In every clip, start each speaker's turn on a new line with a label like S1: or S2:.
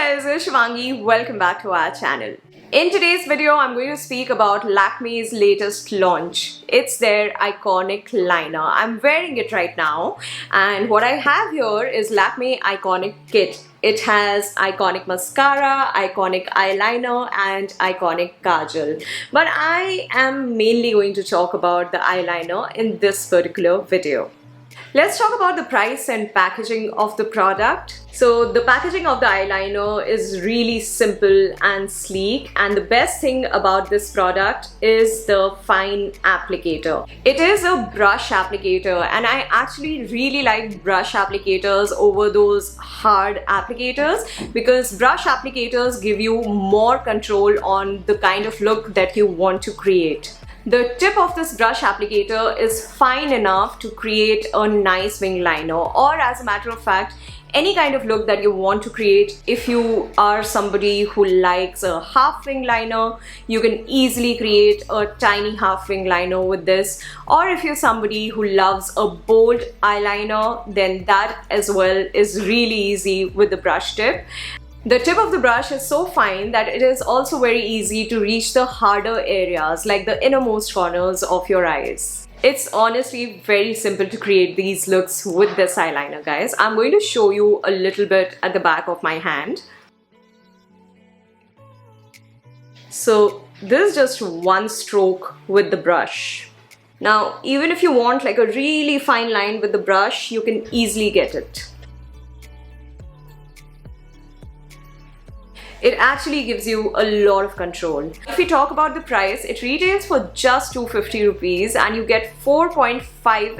S1: guys, it's Shivangi. Welcome back to our channel. In today's video, I'm going to speak about Lakme's latest launch. It's their Iconic liner. I'm wearing it right now, and what I have here is Lakme Iconic Kit. It has Iconic mascara, Iconic eyeliner, and Iconic kajal. But I am mainly going to talk about the eyeliner in this particular video. Let's talk about the price and packaging of the product. So the packaging of the eyeliner is really simple and sleek, and the best thing about this product is the fine applicator. It is a brush applicator, and I actually really like brush applicators over those hard applicators because brush applicators give you more control on the kind of look that you want to create. The tip of this brush applicator is fine enough to create a nice wing liner, or as a matter of fact, any kind of look that you want to create. If you are somebody who likes a half wing liner, you can easily create a tiny half wing liner with this. Or if you're somebody who loves a bold eyeliner, then that as well is really easy with the brush tip. The tip of the brush is so fine that it is also very easy to reach the harder areas like the innermost corners of your eyes. It's honestly very simple to create these looks with this eyeliner, guys. I'm going to show you a little bit at the back of my hand. So this is just one stroke with the brush. Now, even if you want like a really fine line with the brush, you can easily get it. It actually gives you a lot of control. If we talk about the price, it retails for just 250 rupees and you get 4.5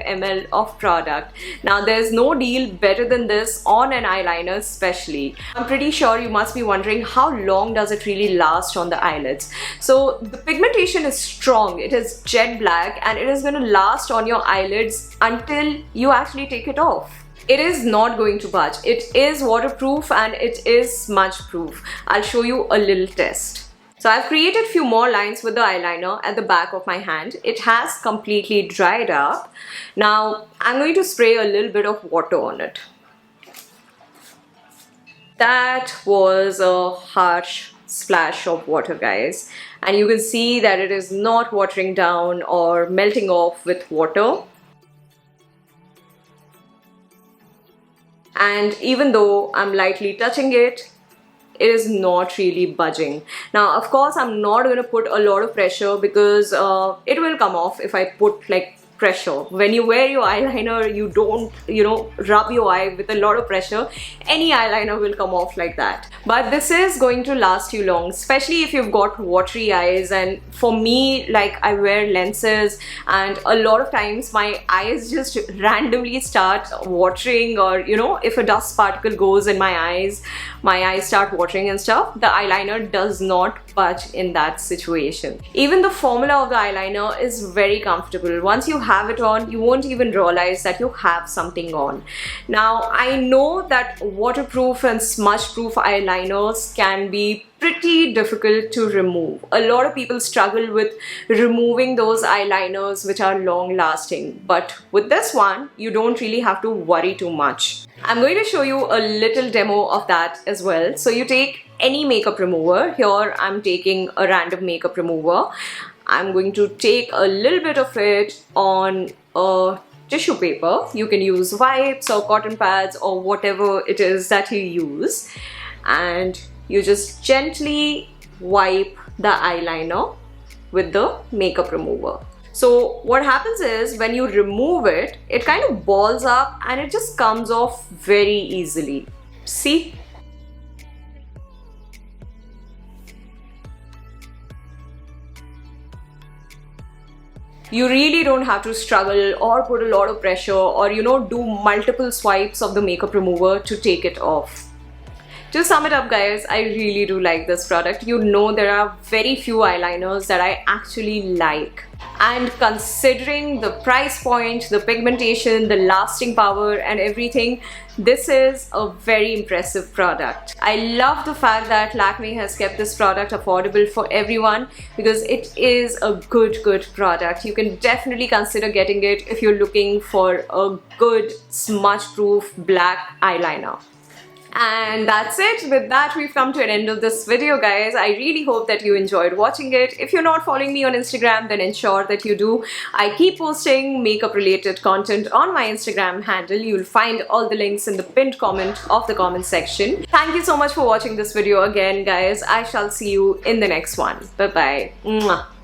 S1: ml of product. Now there's no deal better than this on an eyeliner especially. I'm pretty sure you must be wondering how long does it really last on the eyelids. So the pigmentation is strong, it is jet black, and it is going to last on your eyelids until you actually take it off. It is not going to budge. It is waterproof and it is smudge proof. I'll show you a little test. So I've created a few more lines with the eyeliner at the back of my hand. It has completely dried up. Now I'm going to spray a little bit of water on it. That was a harsh splash of water, guys. And you can see that it is not watering down or melting off with water. And even though I'm lightly touching it, it is not really budging. Now, of course, I'm not going to put a lot of pressure because it will come off if I put like pressure. When you wear your eyeliner, you don't, rub your eye with a lot of pressure. Any eyeliner will come off like that. But this is going to last you long, especially if you've got watery eyes. And for me, like I wear lenses, and a lot of times my eyes just randomly start watering, or if a dust particle goes in my eyes start watering and stuff. The eyeliner does not budge in that situation. Even the formula of the eyeliner is very comfortable. Once you have it on, you won't even realize that you have something on. Now, I know that waterproof and smudge-proof eyeliners can be pretty difficult to remove. A lot of people struggle with removing those eyeliners which are long lasting, but with this one you don't really have to worry too much. I'm going to show you a little demo of that as well. So you take any makeup remover. Here I'm taking a random makeup remover. I'm going to take a little bit of it on a tissue paper. You can use wipes or cotton pads or whatever it is that you use, and you just gently wipe the eyeliner with the makeup remover. So what happens is when you remove it, it kind of balls up and it just comes off very easily. See? You really don't have to struggle or put a lot of pressure or do multiple swipes of the makeup remover to take it off. To sum it up, guys, I really do like this product. There are very few eyeliners that I actually like. And considering the price point, the pigmentation, the lasting power and everything, this is a very impressive product. I love the fact that Lakme has kept this product affordable for everyone because it is a good product. You can definitely consider getting it if you're looking for a good smudge-proof black eyeliner. And that's it. With that, we've come to an end of this video, guys. I really hope that you enjoyed watching it. If you're not following me on Instagram, then ensure that you do. I keep posting makeup related content on my Instagram handle. You'll find all the links in the pinned comment of the comment section. Thank you so much for watching this video again, guys. I shall see you in the next one. Bye bye. Mwah.